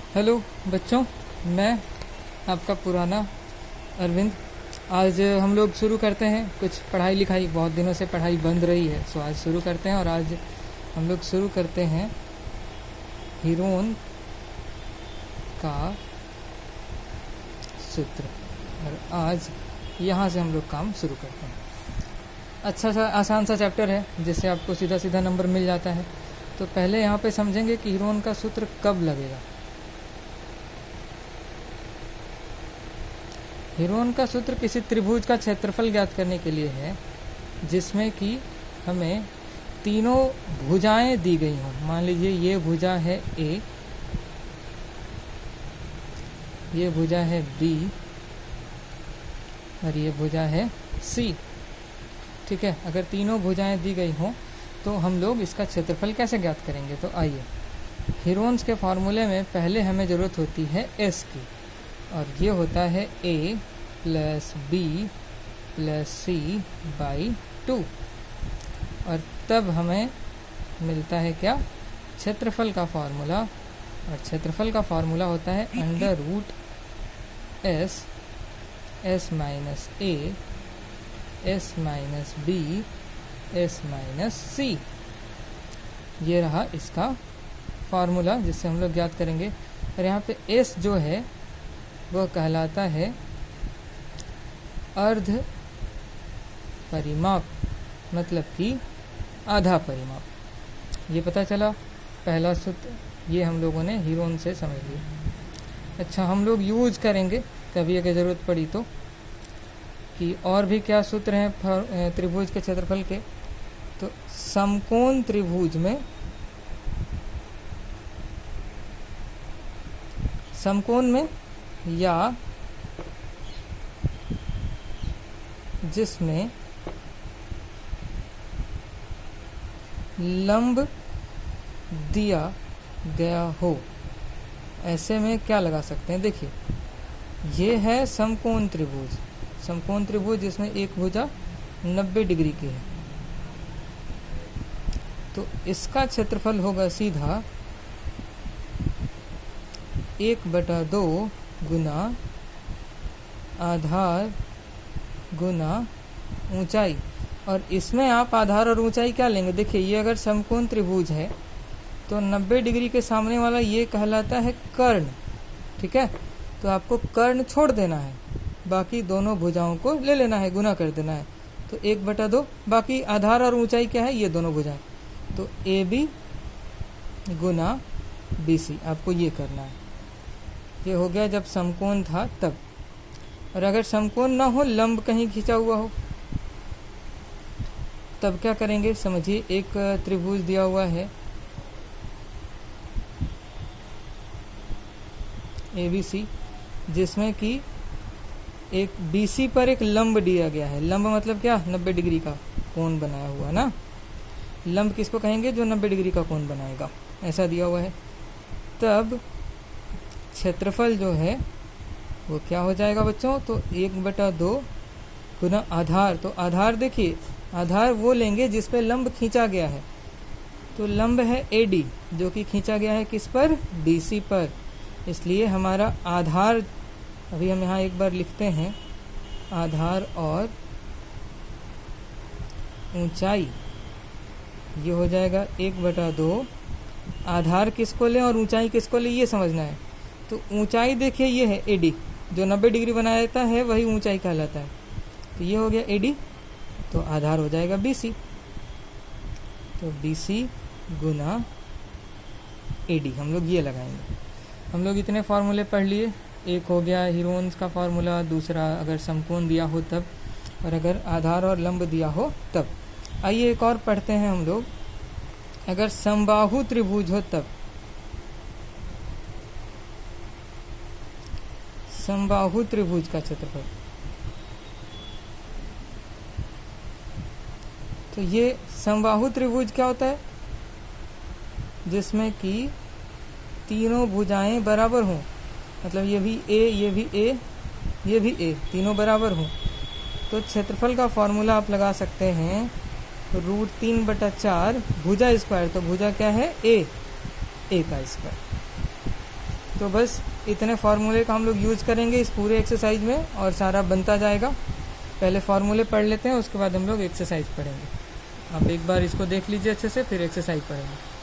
Hello बच्चों, मैं आपका पुराना अरविंद। आज हम लोग शुरू करते हैं कुछ पढ़ाई लिखाई। बहुत दिनों से पढ़ाई बंद रही है, सो आज शुरू करते हैं। और आज हम लोग शुरू करते हैं हीरोन का सूत्र। और आज यहाँ से हम लोग काम शुरू करते हैं। अच्छा सा आसान सा चैप्टर है जिससे आपको सीधा सीधा नंबर मिल जाता है। तो पहले यहाँ पे समझेंगे कि हीरोन का सूत्र कब लगेगा। हीरोन का सूत्र किसी त्रिभुज का क्षेत्रफल ज्ञात करने के लिए है जिसमें कि हमें तीनों भुजाएं दी गई हों। मान लीजिए ये भुजा है ए, ये भुजा है बी और ये भुजा है सी। ठीक है, अगर तीनों भुजाएं दी गई हों तो हम लोग इसका क्षेत्रफल कैसे ज्ञात करेंगे। तो आइए, हीरोन्स के फॉर्मूले में पहले हमें ज़रूरत होती है एस की, और ये होता है a plus B plus C by 2। और तब हमें मिलता है क्या, क्षेत्रफल का फॉर्मूला। और क्षेत्रफल का फॉर्मूला होता है under root S, S minus A, S minus B, S minus C. ये रहा इसका फॉर्मूला जिससे हम लोग ज्ञात करेंगे। और यहाँ पे एस जो है वह कहलाता है अर्ध परिमाप, मतलब कि आधा परिमाप। ये पता चला पहला सूत्र, ये हम लोगों ने हीरोन से समझ लिया। अच्छा, हम लोग यूज करेंगे कभी अगर ज़रूरत पड़ी तो कि और भी क्या सूत्र हैं त्रिभुज के क्षेत्रफल के। तो समकोण त्रिभुज में, समकोण में या जिसमें लंब दिया गया हो, ऐसे में क्या लगा सकते हैं। देखिए, ये है समकोण त्रिभुज। समकोण त्रिभुज जिसमें एक भुजा 90 डिग्री की है, तो इसका क्षेत्रफल होगा सीधा 1/2 गुना आधार गुना ऊंचाई। और इसमें आप आधार और ऊंचाई क्या लेंगे। देखिए, ये अगर समकोण त्रिभुज है तो 90 डिग्री के सामने वाला ये कहलाता है कर्ण। ठीक है, तो आपको कर्ण छोड़ देना है, बाकी दोनों भुजाओं को ले लेना है, गुना कर देना है। तो 1/2, बाकी आधार और ऊंचाई क्या है, ये दोनों भुजाएं। तो A B Guna B C आपको ये करना है। ये हो गया जब समकोण था तब। और अगर समकोण ना हो, लंब कहीं खींचा हुआ हो, तब क्या करेंगे समझिए। एक त्रिभुज दिया हुआ है ABC, जिसमें कि एक BC पर एक लंब दिया गया है। लंब मतलब क्या, 90 डिग्री का कोण बनाया हुआ ना। लंब किसको कहेंगे, जो 90 डिग्री का कोण बनाएगा, ऐसा दिया हुआ है। तब क्षेत्रफल जो है वो क्या हो जाएगा बच्चों, तो 1/2 गुना आधार। तो आधार देखिए, आधार वो लेंगे जिस पे लंब खींचा गया है। तो लंब है AD जो कि खींचा गया है किस पर, BC पर। इसलिए हमारा आधार, अभी हम यहाँ एक बार लिखते हैं, आधार और ऊंचाई ये हो जाएगा 1/2। आधार किसको लें और ऊंचाई किसको लें, ये समझना है। तो ऊंचाई देखिए ये है AD, जो 90 डिग्री बनाता है वही ऊंचाई कहलाता है। तो ये हो गया AD, तो आधार हो जाएगा BC। तो BC गुना AD हम लोग ये लगाएंगे। हम लोग इतने फार्मूले पढ़ लिए। एक हो गया हीरोन्स का फार्मूला, दूसरा अगर समकोण दिया हो तब, और अगर आधार और लंब दिया हो तब। आइए एक और पढ़ते हैं हम लोग, अगर समबाहु त्रिभुज हो तब। समबाहु त्रिभुज का क्षेत्रफल, तो ये समबाहु त्रिभुज क्या होता है, जिसमें कि तीनों भुजाएं बराबर हों। मतलब ये भी A, ये भी A, ये भी A, तीनों बराबर हों। तो क्षेत्रफल का फॉर्मूला आप लगा सकते हैं √3/4 भुजा स्क्वायर। तो भुजा क्या है, A का स्क्वायर। तो बस इतने फार्मूले का हम लोग यूज़ करेंगे इस पूरे एक्सरसाइज में और सारा बनता जाएगा। पहले फार्मूले पढ़ लेते हैं, उसके बाद हम लोग एक्सरसाइज पढ़ेंगे। आप एक बार इसको देख लीजिए अच्छे से, फिर एक्सरसाइज पढ़ेंगे।